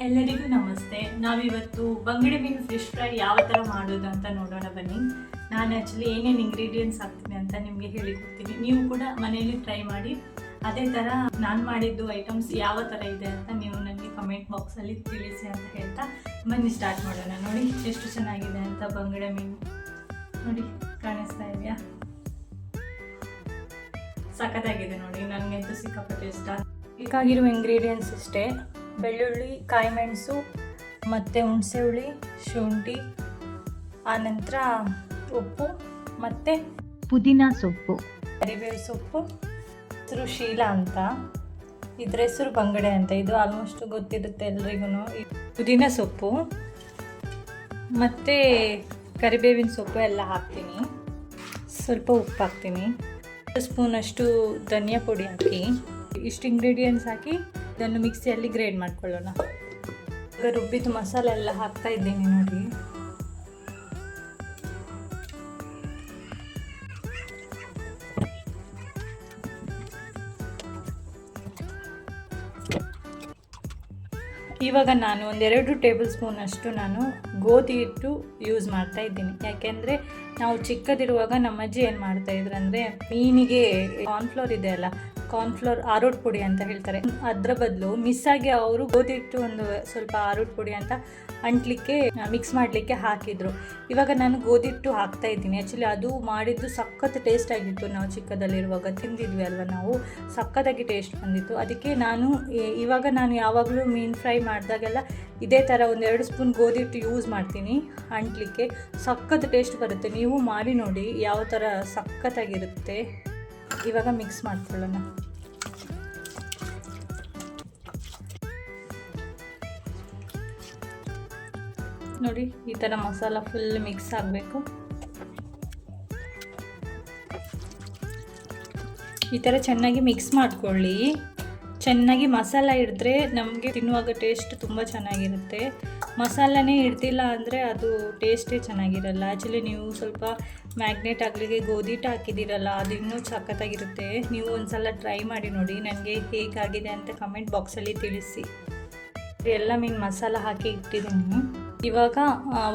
ಎಲ್ಲರಿಗೂ ನಮಸ್ತೆ. ನಾವಿವತ್ತು ಬಂಗಡೆ ಮೀನು ಫಿಶ್ ಫ್ರೈ ಯಾವ ಥರ ಮಾಡೋದು ಅಂತ ನೋಡೋಣ ಬನ್ನಿ. ನಾನು ಆ್ಯಕ್ಚುಲಿ ಏನೇನು ಇಂಗ್ರೀಡಿಯೆಂಟ್ಸ್ ಹಾಕ್ತೀನಿ ಅಂತ ನಿಮಗೆ ಹೇಳಿಕೊಡ್ತೀನಿ. ನೀವು ಕೂಡ ಮನೆಯಲ್ಲಿ ಟ್ರೈ ಮಾಡಿ. ಅದೇ ಥರ ನಾನು ಮಾಡಿದ್ದು ಐಟಮ್ಸ್ ಯಾವ ಥರ ಇದೆ ಅಂತ ನೀವು ನನಗೆ ಕಮೆಂಟ್ ಬಾಕ್ಸಲ್ಲಿ ತಿಳಿಸಿ ಅಂತ ಹೇಳ್ತಾ ಬನ್ನಿ ಸ್ಟಾರ್ಟ್ ಮಾಡೋಣ. ನೋಡಿ ಎಷ್ಟು ಚೆನ್ನಾಗಿದೆ ಅಂತ ಬಂಗಡೆ ಮೀನು. ನೋಡಿ ಕಾಣಿಸ್ತಾ ಇದೆಯಾ? ಸಖತ್ತಾಗಿದೆ ನೋಡಿ, ನನಗಂತೂ ಸಿಕ್ಕಾಪಟ್ಟೆ ಇಷ್ಟ. ಬೇಕಾಗಿರುವ ಇಂಗ್ರೀಡಿಯೆಂಟ್ಸ್ ಇಷ್ಟೇ: ಬೆಳ್ಳುಳ್ಳಿ, ಕಾಯಿಮೆಣಸು, ಮತ್ತು ಹುಣಸೆ ಹುಳಿ, ಶುಂಠಿ, ಆನಂತರ ಉಪ್ಪು ಮತ್ತು ಪುದೀನ ಸೊಪ್ಪು, ಕರಿಬೇವು ಸೊಪ್ಪು. ಹೆಸರು ಶೀಲಾ ಅಂತ, ಇದ್ರ ಹೆಸರು ಬಂಗಡೆ ಅಂತ. ಇದು ಆಲ್ಮೋಸ್ಟ್ ಗೊತ್ತಿರುತ್ತೆ ಎಲ್ರಿಗೂ. ಪುದೀನ ಸೊಪ್ಪು ಮತ್ತು ಕರಿಬೇವಿನ ಸೊಪ್ಪು ಎಲ್ಲ ಹಾಕ್ತೀನಿ. ಸ್ವಲ್ಪ ಉಪ್ಪು ಹಾಕ್ತೀನಿ. 1 ಸ್ಪೂನಷ್ಟು ಧನಿಯಾ ಪುಡಿ ಹಾಕಿ, ಇಷ್ಟು ಇಂಗ್ರೀಡಿಯೆಂಟ್ಸ್ ಹಾಕಿ ಇದನ್ನು ಮಿಕ್ಸಿಯಲ್ಲಿ ಗ್ರೈಂಡ್ ಮಾಡ್ಕೊಳ್ಳೋಣ. ಈಗ ರುಬ್ಬಿದ ಮಸಾಲೆ ಎಲ್ಲ ಹಾಕ್ತಾ ಇದ್ದೀನಿ ನೋಡಿ. ಇವಾಗ ನಾನು 1-2 ಟೇಬಲ್ ಸ್ಪೂನ್ ಅಷ್ಟು ನಾನು ಗೋಧಿ ಹಿಟ್ಟು ಯೂಸ್ ಮಾಡ್ತಾ ಇದ್ದೀನಿ. ಯಾಕೆಂದರೆ ನಾವು ಚಿಕ್ಕದಿರುವಾಗ ನಮ್ಮ ಅಜ್ಜಿ ಏನು ಮಾಡ್ತಾಯಿದ್ರು ಅಂದರೆ, ಮೀನಿಗೆ ಕಾರ್ನ್ಫ್ಲೋರ್ ಇದೆ ಅಲ್ಲ, ಕಾರ್ನ್ಫ್ಲೋರ್ ಆರೋಟ್ ಪುಡಿ ಅಂತ ಹೇಳ್ತಾರೆ, ಅದರ ಬದಲು ಮಿಸ್ಸಾಗಿ ಅವರು ಗೋಧಿ ಹಿಟ್ಟು ಒಂದು ಸ್ವಲ್ಪ ಆರೋಟ್ ಪುಡಿ ಅಂತ ಅಂಟ್ಲಿಕ್ಕೆ ಮಿಕ್ಸ್ ಮಾಡಲಿಕ್ಕೆ ಹಾಕಿದರು. ಇವಾಗ ನಾನು ಗೋಧಿ ಹಿಟ್ಟು ಹಾಕ್ತಾ ಇದ್ದೀನಿ. ಆ್ಯಕ್ಚುಲಿ ಅದು ಮಾಡಿದ್ದು ಸಖತ್ ಟೇಸ್ಟ್ ಆಗಿತ್ತು. ನಾವು ಚಿಕ್ಕದಲ್ಲಿರುವಾಗ ತಿಂದಿದ್ವಿ ಅಲ್ವ, ನಾವು ಸಖತ್ತಾಗಿ ಟೇಸ್ಟ್ ಬಂದಿತ್ತು. ಅದಕ್ಕೆ ಇವಾಗ ನಾನು ಯಾವಾಗಲೂ ಮೀನು ಫ್ರೈ ಮಾಡಿದಾಗೆಲ್ಲ ಇದೇ ಥರ 1-2 ಸ್ಪೂನ್ ಗೋಧಿ ಹಿಟ್ಟು ಯೂಸ್ ಮಾಡ್ತೀನಿ ಅಂಟ್ಲಿಕ್ಕೆ. ಸಖತ್ ಟೇಸ್ಟ್ ಬರುತ್ತೆ. ನೀವು ಮಾಡಿ ನೋಡಿ ಯಾವ ಥರ ಸಖತ್ತಾಗಿರುತ್ತೆ. ಇವಾಗ ಮಿಕ್ಸ್ ಮಾಡ್ಕೊಳ್ಳೋಣ. ನೋಡಿ ಈ ಥರ ಮಸಾಲ ಫುಲ್ ಮಿಕ್ಸ್ ಆಗಬೇಕು. ಈ ಥರ ಚೆನ್ನಾಗಿ ಮಿಕ್ಸ್ ಮಾಡ್ಕೊಳ್ಳಿ. ಚೆನ್ನಾಗಿ ಮಸಾಲ ಹಿಡಿದ್ರೆ ನಮಗೆ ತಿನ್ನುವಾಗ ಟೇಸ್ಟ್ ತುಂಬ ಚೆನ್ನಾಗಿರುತ್ತೆ. ಮಸಾಲನೇ ಹಿಡ್ದಿಲ್ಲ ಅಂದರೆ ಅದು ಟೇಸ್ಟೇ ಚೆನ್ನಾಗಿರಲ್ಲ. ಆ್ಯಕ್ಚುಲಿ ನೀವು ಸ್ವಲ್ಪ ಮ್ಯಾಗ್ನೇಟ್ ಆಗಲಿಕ್ಕೆ ಗೋಧಿ ಹಿಟ್ಟು ಹಾಕಿದ್ದೀರಲ್ಲ, ಅದು ಇನ್ನೂ ಸಖತ್ತಾಗಿರುತ್ತೆ. ನೀವು ಒಂದ್ಸಲ ಟ್ರೈ ಮಾಡಿ ನೋಡಿ. ನನಗೆ ಹೇಗಾಗಿದೆ ಅಂತ ಕಮೆಂಟ್ ಬಾಕ್ಸಲ್ಲಿ ತಿಳಿಸಿ. ಎಲ್ಲ ಮೀನು ಮಸಾಲ ಹಾಕಿ ಇಟ್ಟಿದ್ದೀನಿ. ಇವಾಗ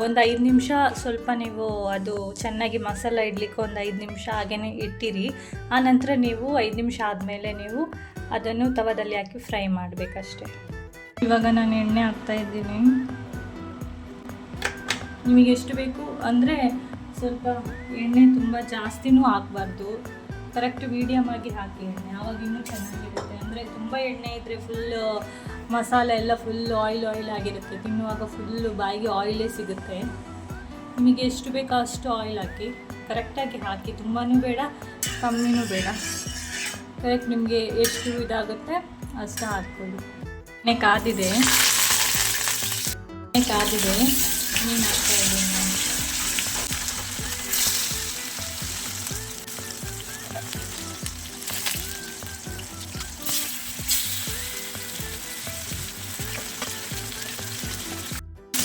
ಒಂದು 5 ನಿಮಿಷ ಸ್ವಲ್ಪ ನೀವು ಅದು ಚೆನ್ನಾಗಿ ಮಸಾಲ ಇಡಲಿಕ್ಕೆ ಒಂದು 5 ನಿಮಿಷ ಹಾಗೇ ಇಟ್ಟಿರಿ. ಆನಂತರ ನೀವು 5 ನಿಮಿಷ ಆದಮೇಲೆ ನೀವು ಅದನ್ನು ತವದಲ್ಲಿ ಹಾಕಿ ಫ್ರೈ ಮಾಡಬೇಕಷ್ಟೆ. ಇವಾಗ ನಾನು ಎಣ್ಣೆ ಹಾಕ್ತಾಯಿದ್ದೀನಿ. ನಿಮಗೆ ಎಷ್ಟು ಬೇಕು ಅಂದರೆ ಸ್ವಲ್ಪ ಎಣ್ಣೆ ತುಂಬ ಜಾಸ್ತಿನೂ ಹಾಕಬಾರ್ದು, ಕರೆಕ್ಟ್ ಮೀಡಿಯಮ್ ಆಗಿ ಹಾಕಿ ಎಣ್ಣೆ. ಆವಾಗ ಇನ್ನೂ ಚೆನ್ನಾಗಿರುತ್ತೆ. ಅಂದರೆ ತುಂಬ ಎಣ್ಣೆ ಇದ್ದರೆ ಫುಲ್ ಮಸಾಲೆ ಎಲ್ಲ ಫುಲ್ ಆಯಿಲ್ ಆಗಿರುತ್ತೆ. ತಿನ್ನುವಾಗ ಫುಲ್ಲು ಬಾಯಿಗೆ ಆಯಿಲೇ ಸಿಗುತ್ತೆ. ನಿಮಗೆ ಎಷ್ಟು ಬೇಕೋ ಅಷ್ಟು ಆಯಿಲ್ ಹಾಕಿ, ಕರೆಕ್ಟಾಗಿ ಹಾಕಿ. ತುಂಬಾ ಬೇಡ, ಕಮ್ಮಿನೂ ಬೇಡ. ಕರೆಕ್ಟ್ ನಿಮಗೆ ಎಷ್ಟು ಇದಾಗುತ್ತೆ ಅಷ್ಟು ಹಾಕ್ಕೊಳ್ಳಿ. ಎಣ್ಣೆ ಕಾದಿದೆ, ಮೀನು ಹಾಕ್ತಾ ಇದ್ದೀನಿ ನಾನು.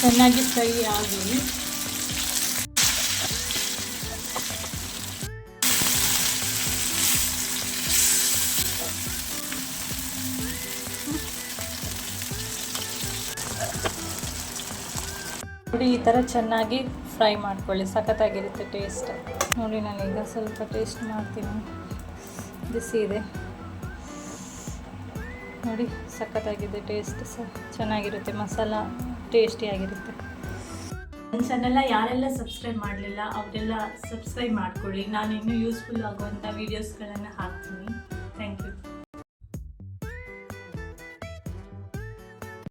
ಚೆನ್ನಾಗಿ ಫ್ರೈ ಆಗಿ ನೋಡಿ ಈ ಥರ ಚೆನ್ನಾಗಿ ಫ್ರೈ ಮಾಡ್ಕೊಳ್ಳಿ. ಸಖತ್ತಾಗಿರುತ್ತೆ ಟೇಸ್ಟ್. ನೋಡಿ ನಾನೀಗ ಸ್ವಲ್ಪ ಟೇಸ್ಟ್ ಮಾಡ್ತೀನಿ. ಬಿಸಿ ಇದೆ ನೋಡಿ, ಸಖತ್ತಾಗಿದೆ ಟೇಸ್ಟ್. ಚೆನ್ನಾಗಿರುತ್ತೆ, ಮಸಾಲ ಟೇಸ್ಟಿಯಾಗಿರುತ್ತೆ. ನನ್ನ ಚಾನೆಲ್ನ ಯಾರೆಲ್ಲ ಸಬ್ಸ್ಕ್ರೈಬ್ ಮಾಡಲಿಲ್ಲ ಅವರೆಲ್ಲ ಸಬ್ಸ್ಕ್ರೈಬ್ ಮಾಡ್ಕೊಳ್ಳಿ. ನಾನು ಇನ್ನೂ ಯೂಸ್ಫುಲ್ ಆಗುವಂಥ ವೀಡಿಯೋಸ್ಗಳನ್ನು ಹಾಕ್ತೀನಿ.